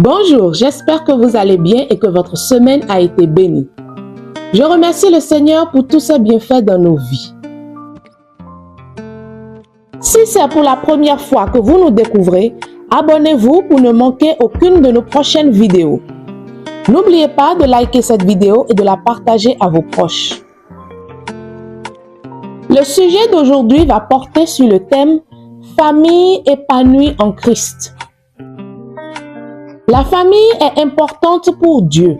Bonjour, j'espère que vous allez bien et que votre semaine a été bénie. Je remercie le Seigneur pour tous ses bienfaits dans nos vies. Si c'est pour la première fois que vous nous découvrez, abonnez-vous pour ne manquer aucune de nos prochaines vidéos. N'oubliez pas de liker cette vidéo et de la partager à vos proches. Le sujet d'aujourd'hui va porter sur le thème « Famille épanouie en Christ ». La famille est importante pour Dieu.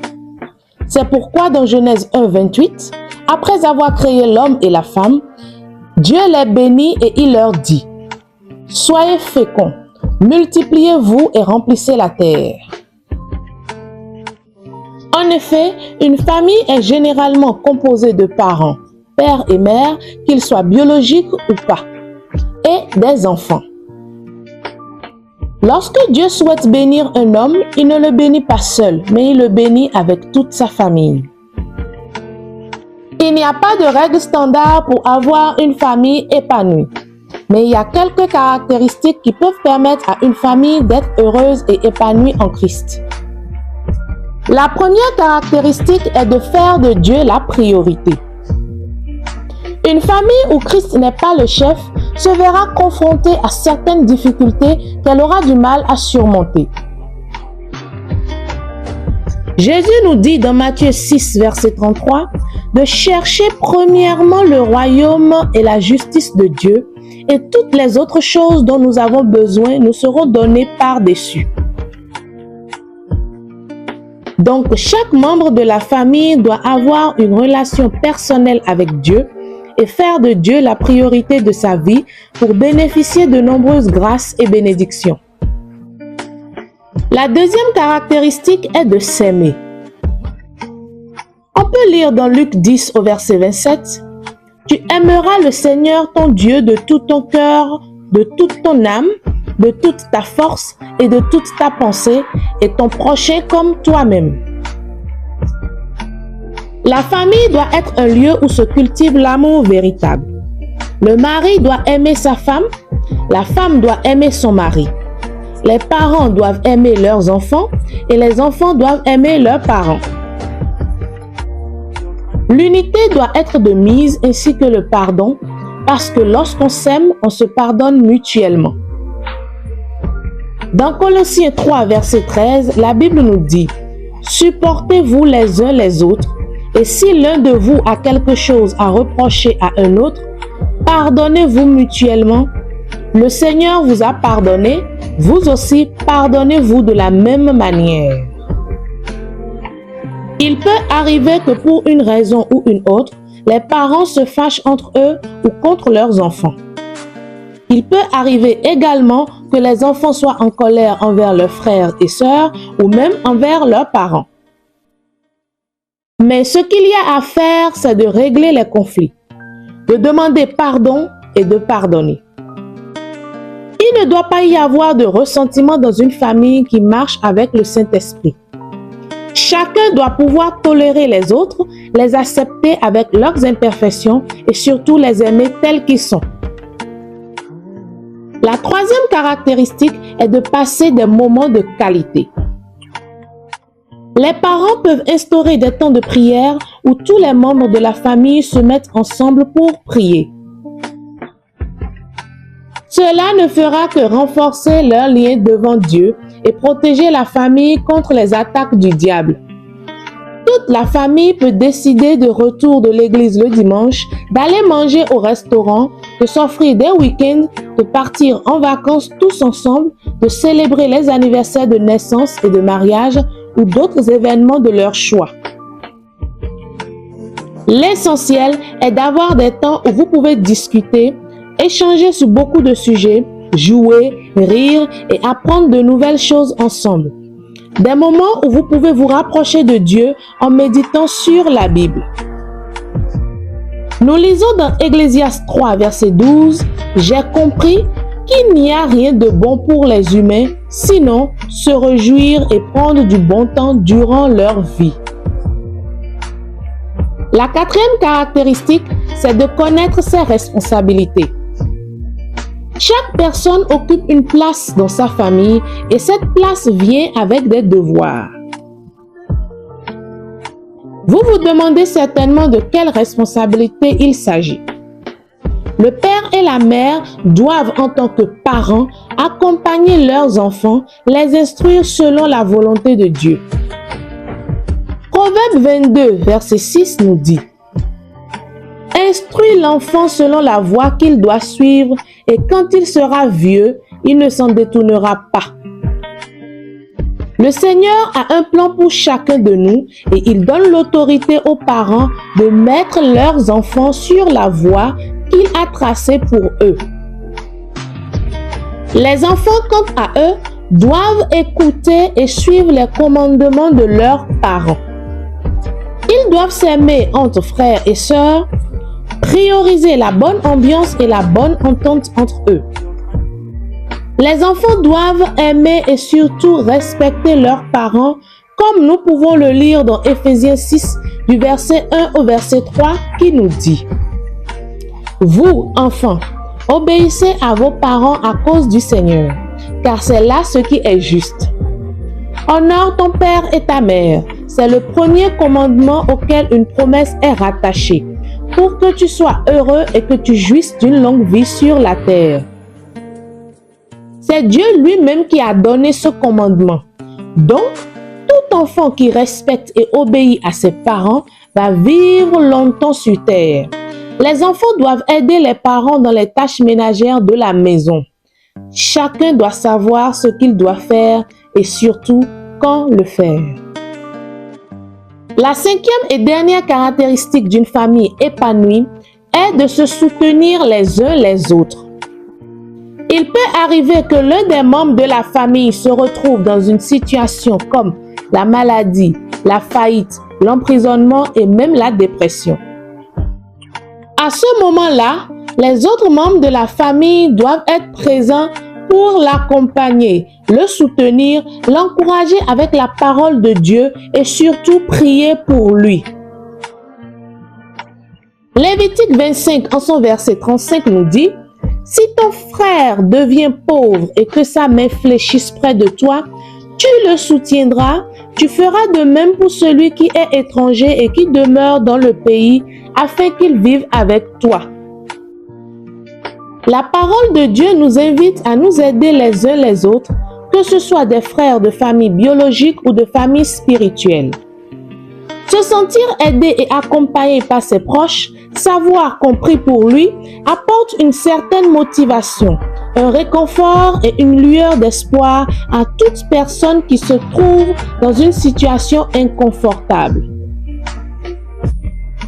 C'est pourquoi dans Genèse 1, 28, après avoir créé l'homme et la femme, Dieu les bénit et il leur dit « Soyez féconds, multipliez-vous et remplissez la terre. » En effet, une famille est généralement composée de parents, père et mère, qu'ils soient biologiques ou pas, et des enfants. Lorsque Dieu souhaite bénir un homme, il ne le bénit pas seul, mais il le bénit avec toute sa famille. Il n'y a pas de règle standard pour avoir une famille épanouie, mais il y a quelques caractéristiques qui peuvent permettre à une famille d'être heureuse et épanouie en Christ. La première caractéristique est de faire de Dieu la priorité. Une famille où Christ n'est pas le chef se verra confrontée à certaines difficultés qu'elle aura du mal à surmonter. Jésus nous dit dans Matthieu 6, verset 33, de chercher premièrement le royaume et la justice de Dieu, et toutes les autres choses dont nous avons besoin nous seront données par-dessus. Donc, chaque membre de la famille doit avoir une relation personnelle avec Dieu et faire de Dieu la priorité de sa vie pour bénéficier de nombreuses grâces et bénédictions. La deuxième caractéristique est de s'aimer. On peut lire dans Luc 10 au verset 27, « Tu aimeras le Seigneur ton Dieu de tout ton cœur, de toute ton âme, de toute ta force et de toute ta pensée, et ton prochain comme toi-même. » La famille doit être un lieu où se cultive l'amour véritable. Le mari doit aimer sa femme, la femme doit aimer son mari. Les parents doivent aimer leurs enfants et les enfants doivent aimer leurs parents. L'unité doit être de mise ainsi que le pardon, parce que lorsqu'on s'aime, on se pardonne mutuellement. Dans Colossiens 3, verset 13, la Bible nous dit « Supportez-vous les uns les autres, et si l'un de vous a quelque chose à reprocher à un autre, pardonnez-vous mutuellement. Le Seigneur vous a pardonné, vous aussi pardonnez-vous de la même manière. » Il peut arriver que pour une raison ou une autre, les parents se fâchent entre eux ou contre leurs enfants. Il peut arriver également que les enfants soient en colère envers leurs frères et sœurs ou même envers leurs parents. Mais ce qu'il y a à faire, c'est de régler les conflits, de demander pardon et de pardonner. Il ne doit pas y avoir de ressentiment dans une famille qui marche avec le Saint-Esprit. Chacun doit pouvoir tolérer les autres, les accepter avec leurs imperfections et surtout les aimer tels qu'ils sont. La troisième caractéristique est de passer des moments de qualité. Les parents peuvent instaurer des temps de prière où tous les membres de la famille se mettent ensemble pour prier. Cela ne fera que renforcer leur lien devant Dieu et protéger la famille contre les attaques du diable. Toute la famille peut décider de retour de l'église le dimanche, d'aller manger au restaurant, de s'offrir des week-ends, de partir en vacances tous ensemble, de célébrer les anniversaires de naissance et de mariage ou d'autres événements de leur choix. L'essentiel est d'avoir des temps où vous pouvez discuter, échanger sur beaucoup de sujets, jouer, rire et apprendre de nouvelles choses ensemble. Des moments où vous pouvez vous rapprocher de Dieu en méditant sur la Bible. Nous lisons dans Ecclésiaste 3, verset 12, « J'ai compris qu'il n'y a rien de bon pour les humains, sinon se réjouir et prendre du bon temps durant leur vie. » La quatrième caractéristique, c'est de connaître ses responsabilités. Chaque personne occupe une place dans sa famille et cette place vient avec des devoirs. Vous vous demandez certainement de quelle responsabilité il s'agit. Le père et la mère doivent, en tant que parents, accompagner leurs enfants, les instruire selon la volonté de Dieu. Proverbe 22, verset 6 nous dit: Instruis l'enfant selon la voie qu'il doit suivre, et quand il sera vieux, il ne s'en détournera pas. Le Seigneur a un plan pour chacun de nous et il donne l'autorité aux parents de mettre leurs enfants sur la voie qu'il a tracée pour eux. Les enfants, quant à eux, doivent écouter et suivre les commandements de leurs parents. Ils doivent s'aimer entre frères et sœurs, prioriser la bonne ambiance et la bonne entente entre eux. Les enfants doivent aimer et surtout respecter leurs parents, comme nous pouvons le lire dans Éphésiens 6, du verset 1 au verset 3, qui nous dit: Vous, enfants, obéissez à vos parents à cause du Seigneur, car c'est là ce qui est juste. Honore ton père et ta mère, c'est le premier commandement auquel une promesse est rattachée, pour que tu sois heureux et que tu jouisses d'une longue vie sur la terre. C'est Dieu lui-même qui a donné ce commandement. Donc, tout enfant qui respecte et obéit à ses parents va vivre longtemps sur terre. Les enfants doivent aider les parents dans les tâches ménagères de la maison. Chacun doit savoir ce qu'il doit faire et surtout quand le faire. La cinquième et dernière caractéristique d'une famille épanouie est de se soutenir les uns les autres. Il peut arriver que l'un des membres de la famille se retrouve dans une situation comme la maladie, la faillite, l'emprisonnement et même la dépression. À ce moment-là, les autres membres de la famille doivent être présents pour l'accompagner, le soutenir, l'encourager avec la parole de Dieu et surtout prier pour lui. Lévitique 25 en son verset 35 nous dit: Si ton frère devient pauvre et que sa main fléchisse près de toi, tu le soutiendras, tu feras de même pour celui qui est étranger et qui demeure dans le pays, afin qu'il vive avec toi. La parole de Dieu nous invite à nous aider les uns les autres, que ce soit des frères de famille biologique ou de famille spirituelle. Se sentir aidé et accompagné par ses proches, savoir qu'on prie pour lui, apporte une certaine motivation, un réconfort et une lueur d'espoir à toute personne qui se trouve dans une situation inconfortable.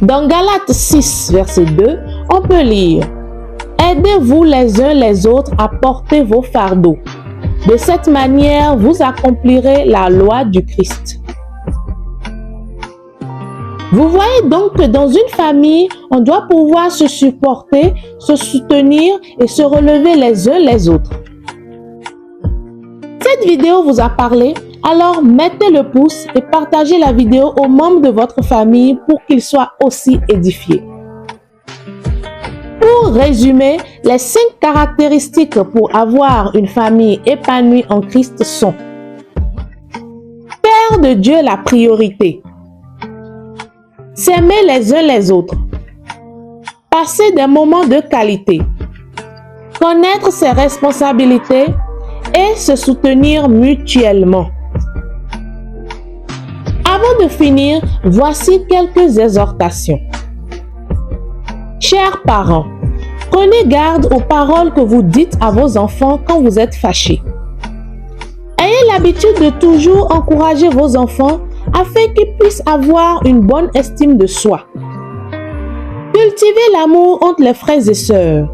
Dans Galates 6, verset 2, on peut lire: Aidez-vous les uns les autres à porter vos fardeaux. De cette manière, vous accomplirez la loi du Christ. Vous voyez donc que dans une famille, on doit pouvoir se supporter, se soutenir et se relever les uns les autres. Cette vidéo vous a parlé? Alors mettez le pouce et partagez la vidéo aux membres de votre famille pour qu'ils soient aussi édifiés. Pour résumer, les 5 caractéristiques pour avoir une famille épanouie en Christ sont: faire de Dieu la priorité, s'aimer les uns les autres, passer des moments de qualité, connaître ses responsabilités et se soutenir mutuellement. Avant de finir, voici quelques exhortations. Chers parents, prenez garde aux paroles que vous dites à vos enfants quand vous êtes fâchés. Ayez l'habitude de toujours encourager vos enfants afin qu'ils puissent avoir une bonne estime de soi. Cultivez l'amour entre les frères et sœurs.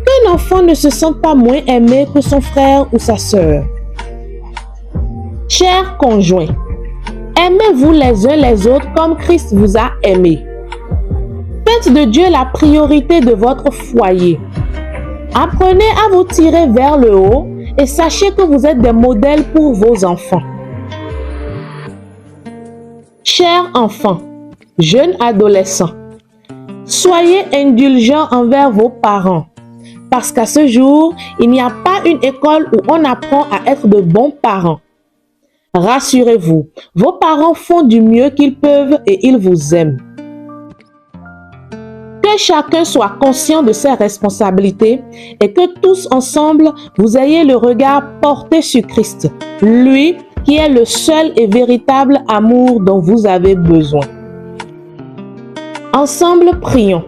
Qu'un enfant ne se sente pas moins aimé que son frère ou sa sœur. Chers conjoints, aimez-vous les uns les autres comme Christ vous a aimé. Faites de Dieu la priorité de votre foyer. Apprenez à vous tirer vers le haut et sachez que vous êtes des modèles pour vos enfants. Chers enfants, jeunes adolescents, soyez indulgents envers vos parents. Parce qu'à ce jour, il n'y a pas une école où on apprend à être de bons parents. Rassurez-vous, vos parents font du mieux qu'ils peuvent et ils vous aiment. Que chacun soit conscient de ses responsabilités et que tous ensemble, vous ayez le regard porté sur Christ, lui qui est le seul et véritable amour dont vous avez besoin. Ensemble, prions.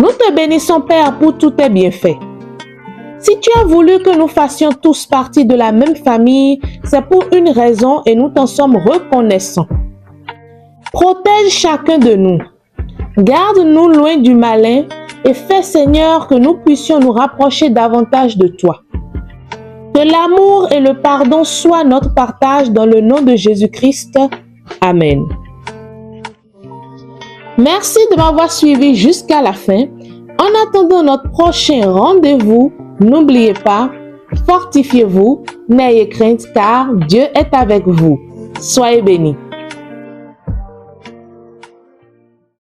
Nous te bénissons, Père, pour tous tes bienfaits. Si tu as voulu que nous fassions tous partie de la même famille, c'est pour une raison et nous t'en sommes reconnaissants. Protège chacun de nous. Garde-nous loin du malin et fais, Seigneur, que nous puissions nous rapprocher davantage de toi. Que l'amour et le pardon soient notre partage dans le nom de Jésus-Christ. Amen. Merci de m'avoir suivi jusqu'à la fin. En attendant notre prochain rendez-vous, n'oubliez pas, fortifiez-vous, n'ayez crainte car Dieu est avec vous. Soyez bénis.